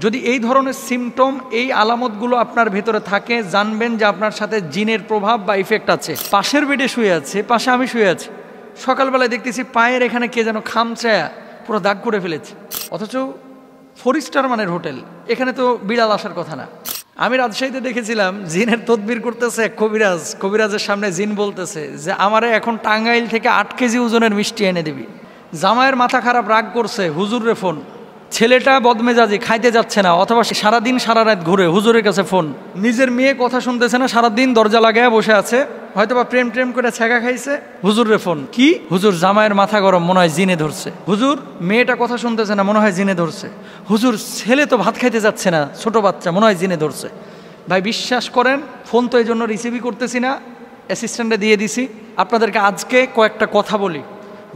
যদি এই ধরনের সিমটম, এই আলামতগুলো আপনার ভেতরে থাকে, জানবেন যে আপনার সাথে জিনের প্রভাব বা ইফেক্ট আছে। পাশের বেডে শুয়ে আছে, পাশে আমি শুয়ে আছি, সকালবেলায় দেখতেছি পায়ের এখানে কে যেন খামচায়া পুরো দাগ করে ফেলেছে, অথচ 4 স্টার মানের হোটেল, এখানে তো বিড়াল আসার কথা না। আমি রাজশাহীতে দেখেছিলাম জিনের তদবির করতেছে এক কবিরাজ, কবিরাজের সামনে জিন বলতেছে যে আমারে এখন টাঙ্গাইল থেকে 8 কেজি ওজনের মিষ্টি এনে দিবি। জামাইয়ের মাথা খারাপ, রাগ করছে, হুজুরে ফোন। ছেলেটা বদমেজাজি, খাইতে যাচ্ছে না, অথবা সারাদিন সারা রাত ঘুরে, হুজুরের কাছে ফোন। নিজের মেয়ে কথা শুনতেছে না, সারাদিন দরজা লাগায় বসে আছে, হয়তোবা প্রেম ট্রেম করে ছ্যাঁকা খাইছে, হুজুরে ফোন। কি হুজুর, জামাইয়ের মাথা গরম, মনে হয় জিনে ধরছে। হুজুর, মেয়েটা কথা শুনতেছে না, মনে হয় জিনে ধরছে। হুজুর, ছেলে তো ভাত খাইতে যাচ্ছে না, ছোট বাচ্চা, মনে হয় জিনে ধরছে। ভাই বিশ্বাস করেন, ফোন তো এই জন্য রিসিভই করতেছি না, অ্যাসিস্ট্যান্টে দিয়ে দিছি। আপনাদেরকে আজকে কয়েকটা কথা বলি,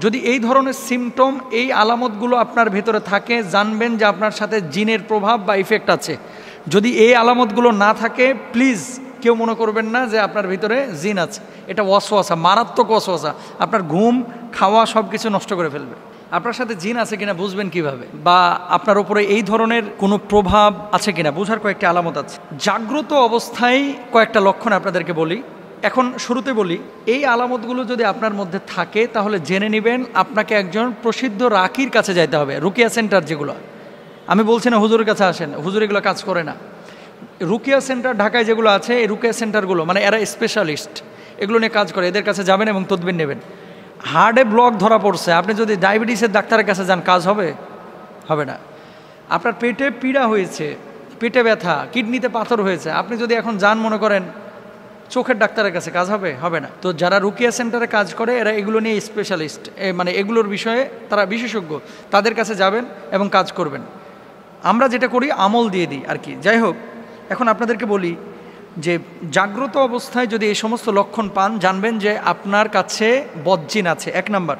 যদি এই ধরনের সিমটম, এই আলামতগুলো আপনার ভেতরে থাকে, জানবেন যে আপনার সাথে জিনের প্রভাব বা ইফেক্ট আছে। যদি এই আলামতগুলো না থাকে, প্লিজ কেউ মনে করবেন না যে আপনার ভিতরে জিন আছে। এটা ওয়াসওয়াসা, মারাত্মক ওয়াসওয়াসা, আপনার ঘুম খাওয়া সব কিছু নষ্ট করে ফেলবে। আপনার সাথে জিন আছে কিনা বুঝবেন কিভাবে, বা আপনার উপরে এই ধরনের কোনো প্রভাব আছে কিনা বোঝার কয়েকটা আলামত আছে। জাগ্রত অবস্থায় কয়েকটা লক্ষণ আপনাদেরকে বলি। এখন শুরুতে বলি, এই আলামতগুলো যদি আপনার মধ্যে থাকে তাহলে জেনে নেবেন আপনাকে একজন প্রসিদ্ধ রাকির কাছে যাইতে হবে। রুকিয়া সেন্টার যেগুলো, আমি বলছি না হুজুরের কাছে আসেন, হুজুর এগুলো কাজ করে না। রুকিয়া সেন্টার ঢাকায় যেগুলো আছে, এই রুকিয়া সেন্টারগুলো মানে এরা স্পেশালিস্ট, এগুলো নিয়ে কাজ করে, এদের কাছে যাবেন এবং তদবির নেবেন। হার্টে ব্লক ধরা পড়ছে, আপনি যদি ডায়াবেটিসের ডাক্তারের কাছে যান, কাজ হবে? হবে না। আপনার পেটে পীড়া হয়েছে, পেটে ব্যথা, কিডনিতে পাথর হয়েছে, আপনি যদি এখন যান মনে করেন চোখের ডাক্তারের কাছে, কাজ হবে? হবে না। তো যারা রুকিয়া সেন্টারে কাজ করে এরা এগুলো নিয়ে স্পেশালিস্ট, মানে এগুলোর বিষয়ে তারা বিশেষজ্ঞ, তাদের কাছে যাবেন এবং কাজ করবেন। আমরা যেটা করি আমল দিয়ে দিই আর কি। যাই হোক, এখন আপনাদেরকে বলি যে জাগ্রত অবস্থায় যদি এই সমস্ত লক্ষণ পান, জানবেন যে আপনার কাছে বদজিন আছে। 1 নাম্বার,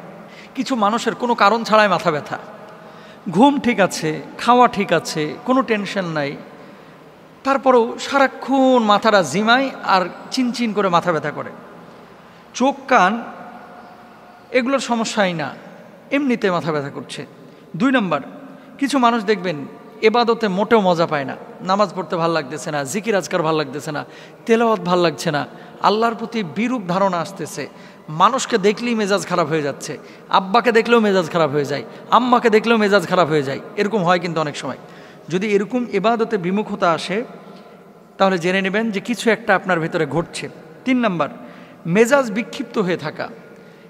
কিছু মানুষের কোনো কারণ ছাড়াই মাথা ব্যথা, ঘুম ঠিক আছে, খাওয়া ঠিক আছে, কোনো টেনশন নাই, তারপরেও সারাক্ষণ মাথাটা জিমায় আর চিনচিন করে মাথা ব্যথা করে। চোখ কান এগুলোর সমস্যাই না, এমনিতে মাথা ব্যথা করছে। 2 নাম্বার, কিছু মানুষ দেখবেন এবাদতে মোটেও মজা পায় না, নামাজ পড়তে ভাল লাগতেছে না, জিকির আজকার ভাল লাগতেছে না, তেলাওয়াত ভাল লাগছে না, আল্লাহর প্রতি বিরূপ ধারণা আসতেছে, মানুষকে দেখলেই মেজাজ খারাপ হয়ে যাচ্ছে, আব্বাকে দেখলেও মেজাজ খারাপ হয়ে যায়, আম্মাকে দেখলেও মেজাজ খারাপ হয়ে যায়, এরকম হয় কিন্তু অনেক সময়। যদি এরকম ইবাদতে বিমুখতা আসে তাহলে জেনে নেবেন যে কিছু একটা আপনার ভেতরে ঘটছে। 3 নাম্বার, মেজাজ বিক্ষিপ্ত হয়ে থাকা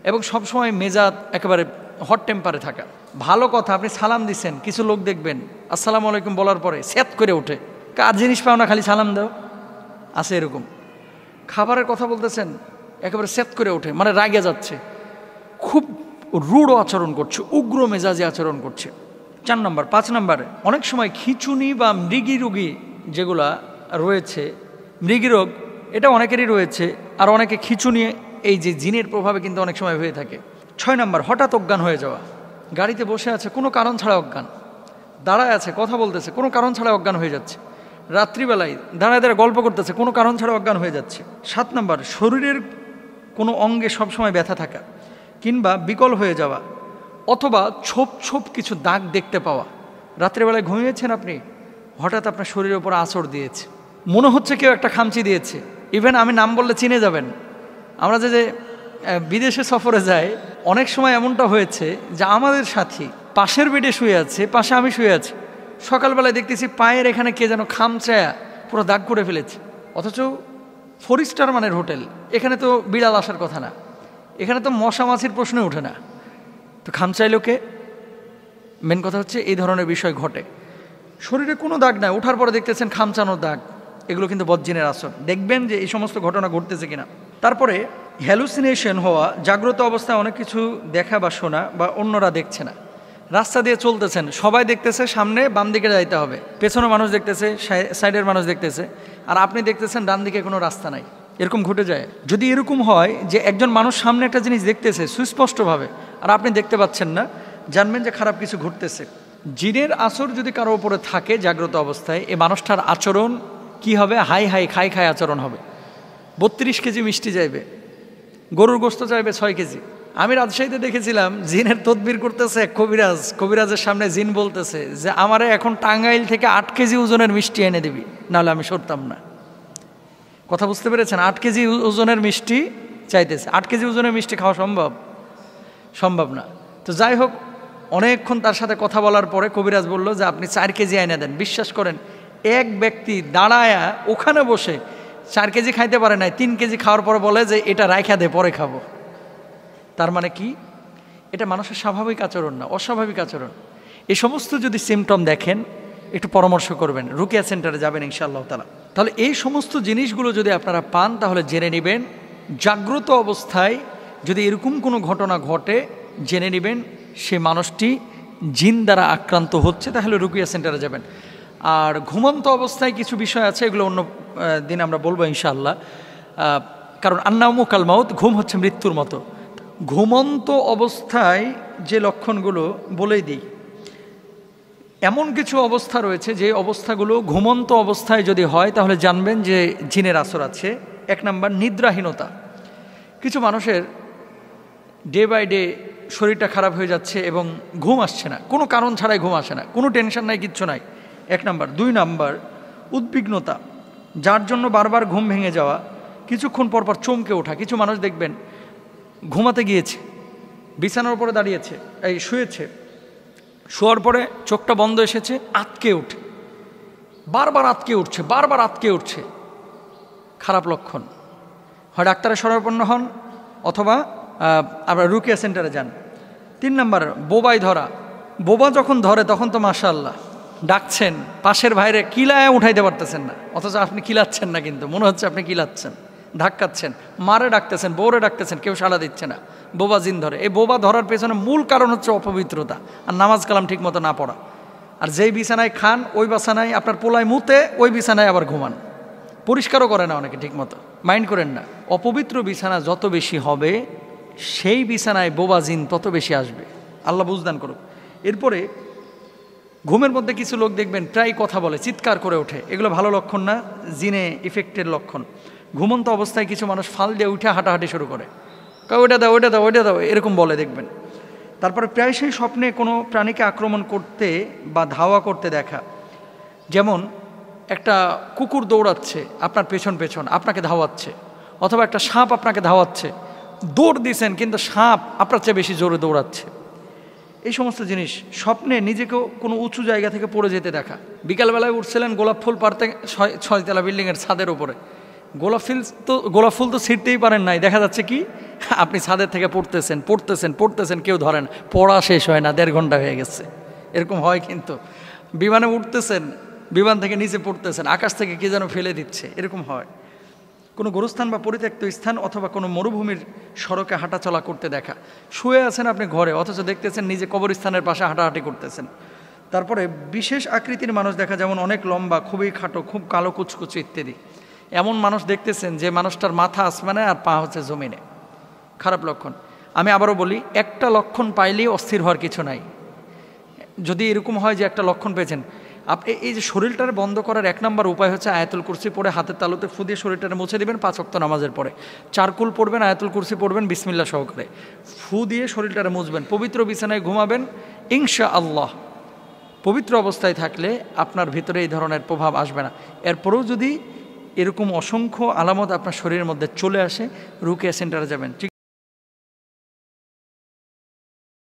এবং সবসময় মেজাজ একেবারে হট টেম্পারে থাকা। ভালো কথা, আপনি সালাম দিচ্ছেন, কিছু লোক দেখবেন আসসালামু আলাইকুম বলার পরে স্যাত করে ওঠে, কার জিনিস পাও না খালি সালাম দাও, আছে এরকম। খাবারের কথা বলতেছেন, একেবারে স্যাত করে ওঠে, মানে রাগে যাচ্ছে, খুব রূঢ় আচরণ করছে, উগ্র মেজাজে আচরণ করছে। 4 নাম্বার। 5 নাম্বারে অনেক সময় খিঁচুনি বা মৃগী রোগী যেগুলা রয়েছে, মৃগী রোগ এটা অনেকেরই রয়েছে, আর অনেকে খিঁচুনি এই যে জিনের প্রভাবে কিন্তু অনেক সময় হয়ে থাকে। 6 নাম্বার, হঠাৎ অজ্ঞান হয়ে যাওয়া, গাড়িতে বসে আছে কোনো কারণ ছাড়া অজ্ঞান, দাঁড়ায় আছে কথা বলতেছে কোনো কারণ ছাড়া অজ্ঞান হয়ে যাচ্ছে, রাত্রিবেলায় দাঁড়ায় দাঁড়ায় গল্প করতেছে কোনো কারণ ছাড়া অজ্ঞান হয়ে যাচ্ছে। 7 নাম্বার, শরীরের কোনো অঙ্গে সবসময় ব্যথা থাকা কিংবা বিকল হয়ে যাওয়া, অথবা ছোপ ছোপ কিছু দাগ দেখতে পাওয়া। রাত্রিবেলায় ঘুমিয়েছেন আপনি, হঠাৎ আপনার শরীরের উপর আঁচড় দিয়েছে, মনে হচ্ছে কেউ একটা খামচি দিয়েছে। ইভেন আমি নাম বললে চিনে যাবেন। আমরা যে বিদেশে সফরে যাই, অনেক সময় এমনটা হয়েছে যে আমাদের সাথী পাশের বেডে শুয়ে আছে, পাশে আমি শুয়ে আছি, সকালবেলায় দেখতেছি পায়ের এখানে কে যেন খামচায়া পুরো দাগ করে ফেলেছে, অথচ 4 স্টার মানের হোটেল, এখানে তো বিড়াল আসার কথা না, এখানে তো মশা মাছির প্রশ্নই ওঠে না, তো খামচাইলো কে? মেন কথা হচ্ছে এই ধরনের বিষয় ঘটে। শরীরে কোনো দাগ নাই, ওঠার পরে দেখতেছেন খামচানোর দাগ, এগুলো কিন্তু বদজিনের আসর। দেখবেন যে এই সমস্ত ঘটনা ঘটতেছে কিনা। তারপরে হ্যালুসিনেশন হওয়া, জাগ্রত অবস্থায় অনেক কিছু দেখা বা শোনা বা অন্যরা দেখছে না। রাস্তা দিয়ে চলতেছেন, সবাই দেখতেছে সামনে বাম দিকে যাইতে হবে, পেছনে মানুষ দেখতেছে, সাইডের মানুষ দেখতেছে, আর আপনি দেখতেছেন ডান দিকে কোনো রাস্তা নাই, এরকম ঘটে যায়। যদি এরকম হয় যে একজন মানুষ সামনে একটা জিনিস দেখতেছে সুস্পষ্টভাবে আর আপনি দেখতে পাচ্ছেন না, জানবেন যে খারাপ কিছু ঘটতেছে। জিনের আসর যদি কারো উপরে থাকে জাগ্রত অবস্থায়, এই মানুষটার আচরণ কি হবে? হাই হাই খাই খাই আচরণ হবে। 32 কেজি মিষ্টি চাইবে, গরুর গোস্ত চাইবে 6 কেজি, আমি রাজশাহীতে দেখেছিলাম জিনের তদবির করতেছে এক কবিরাজ, কবিরাজের সামনে জিন বলতেছে যে আমারে এখন টাঙ্গাইল থেকে 8 কেজি ওজনের মিষ্টি এনে দিবি, নাহলে আমি সরতাম না। কথা বুঝতে পেরেছেন? 8 কেজি ওজনের মিষ্টি চাইতেছে। 8 কেজি ওজনের মিষ্টি খাওয়া সম্ভব না। তো যাই হোক, অনেকক্ষণ তার সাথে কথা বলার পরে কবিরাজ বলল যে আপনি 4 কেজি এনে দেন। বিশ্বাস করেন, এক ব্যক্তি দাঁড়ায়া ওখানে বসে 4 কেজি খাইতে পারে নাই, 3 কেজি খাওয়ার পরে বলে যে এটা রাইখা দে, পরে খাবো। তার মানে কি? এটা মানুষের স্বাভাবিক আচরণ না, অস্বাভাবিক আচরণ। এই সমস্ত যদি সিমটম দেখেন, একটু পরামর্শ করবেন, রুকিয়া সেন্টারে যাবেন ইনশাআল্লাহ তাআলা। তাহলে এই সমস্ত জিনিসগুলো যদি আপনারা পান, তাহলে জেনে নেবেন জাগ্রত অবস্থায় যদি এরকম কোনো ঘটনা ঘটে, জেনে নেবেন সে মানুষটি জিন দ্বারা আক্রান্ত হচ্ছে, তাহলে রুকিয়া সেন্টারে যাবেন। আর ঘুমন্ত অবস্থায় কিছু বিষয় আছে, এগুলো অন্য দিন আমরা বলবো ইনশাআল্লাহ। কারণ আন্নাউমু কাল মাউত, ঘুম হচ্ছে মৃত্যুর মতো। ঘুমন্ত অবস্থায় যে লক্ষণগুলো বলেই দিই, এমন কিছু অবস্থা রয়েছে যে অবস্থাগুলো ঘুমন্ত অবস্থায় যদি হয় তাহলে জানবেন যে জিনের আসর আছে। 1 নাম্বার, নিদ্রাহীনতা। কিছু মানুষের ডে বাই ডে শরীরটা খারাপ হয়ে যাচ্ছে এবং ঘুম আসছে না, কোনো কারণ ছাড়াই ঘুম আসে না, কোনো টেনশন নাই, কিচ্ছু নাই, 1 নাম্বার। 2 নাম্বার, উদ্বিগ্নতা, যার জন্য বারবার ঘুম ভেঙে যাওয়া, কিছুক্ষণ পরপর চমকে ওঠা। কিছু মানুষ দেখবেন ঘুমাতে গিয়েছে, বিছানার উপরে দাঁড়িয়েছে, শুয়েছে, শোয়ার পরে চোখটা বন্ধ এসেছে, আটকে উঠে, বারবার আটকে উঠছে। খারাপ লক্ষণ। হয় ডাক্তারের শরণাপন্ন হন অথবা আপনারা রুকিয়া সেন্টারে যান। 3 নাম্বার, বোবাই ধরা। বোবা যখন ধরে তখন তো মাশাআল্লাহ ডাকছেন, পাশের ভাইরে কিলায় উঠাইতে পারতেছেন না, অথচ আপনি কিলাচ্ছেন না, কিন্তু মনে হচ্ছে আপনি কিলাচ্ছেন, ধাক্কাচ্ছেন, মারে ডাকতেছেন, বউরে ডাকতেছেন, কেউ সাড়া দিচ্ছে না। বোবা জিন ধরে। এই বোবা ধরার পেছনে মূল কারণ হচ্ছে অপবিত্রতা আর নামাজ কালাম ঠিক মতো না পড়া। আর যেই বিছানায় খান ওই বিছানায় আপনার পোলায় মুতে, ওই বিছানায় আবার ঘুমান, পরিষ্কারও করে না অনেকে ঠিক মতো। মাইন্ড করেন না, অপবিত্র বিছানা যত বেশি হবে সেই বিছানায় বোবা জিন তত বেশি আসবে। আল্লাহ বুঝদান করুক। এরপরে ঘুমের মধ্যে কিছু লোক দেখবেন প্রায় কথা বলে, চিৎকার করে ওঠে, এগুলো ভালো লক্ষণ না, জিনে ইফেক্টের লক্ষণ। ঘুমন্ত অবস্থায় কিছু মানুষ ফাল দিয়ে উঠে হাঁটাহাঁটি শুরু করে, ওইটা দাও, ওইটা দাও, ওইটা দাও, এরকম বলে দেখবেন। তারপরে প্রায়শই স্বপ্নে কোনো প্রাণীকে আক্রমণ করতে বা ধাওয়া করতে দেখা, যেমন একটা কুকুর দৌড়াচ্ছে আপনার পেছন পেছন, আপনাকে ধাওয়াচ্ছে, অথবা একটা সাপ আপনাকে ধাওয়াচ্ছে, দৌড় দিছেন কিন্তু সাপ আপনার চেয়ে বেশি জোরে দৌড়াচ্ছে। এই সমস্ত জিনিস স্বপ্নে নিজেকেও কোনো উঁচু জায়গা থেকে পড়ে যেতে দেখা। বিকালবেলায় উঠছিলেন গোলাপ ফুল পাড়তে 6 তলা বিল্ডিংয়ের ছাদের উপরে, গোলাপ ফুল তো ছিঁড়তেই পারেন নাই, দেখা যাচ্ছে কি আপনি ছাদের থেকে পড়তেছেন, কেউ ধরেন, পড়া শেষ হয় না, 1.5 ঘন্টা হয়ে গেছে। এরকম হয় কিন্তু। বিমানে উঠতেছেন, বিমান থেকে নিচে পড়তেছেন, আকাশ থেকে কে যেন ফেলে দিচ্ছে, এরকম হয়। কোনো গোরস্থান বা পরিত্যক্ত স্থান অথবা কোনো মরুভূমির সড়কে হাঁটাচলা করতে দেখা। শুয়ে আছেন আপনি ঘরে, অথচ দেখতেছেন নিজে কবরস্থানের পাশে হাঁটাহাঁটি করতেছেন। তারপরে বিশেষ আকৃতির মানুষ দেখা, যেমন অনেক লম্বা, খুবই খাটো, খুব কালো কুচকুচে ইত্যাদি। এমন মানুষ দেখতেছেন যে মানুষটার মাথা আসমানে আর পা হচ্ছে জমিনে। খারাপ লক্ষণ। আমি আবারও বলি, একটা লক্ষণ পাইলেই অস্থির হওয়ার কিছু নাই। যদি এরকম হয় যে একটা লক্ষণ পেয়েছেন, আপনি এই যে শরীরটারে বন্ধ করার 1 নম্বর উপায় হচ্ছে আয়াতুল কুরসি পড়ে হাতের তালুতে ফু দিয়ে শরীরটারে মুছে দিবেন 5 ওয়াক্ত নামাজের পরে। চারকুল পড়বেন, আয়াতুল কুরসি পড়বেন বিসমিল্লাহ সহকারে, ফু দিয়ে শরীরটারে মুছবেন, পবিত্র বিছানায় ঘুমাবেন ইনশাআল্লাহ। পবিত্র অবস্থায় থাকলে আপনার ভিতরে এই ধরনের প্রভাব আসবে না। এরপরেও যদি এরকম অসংখ্য আলামত আপনার শরীরের মধ্যে চলে আসে, রুকিয়া সেন্টারে যাবেন।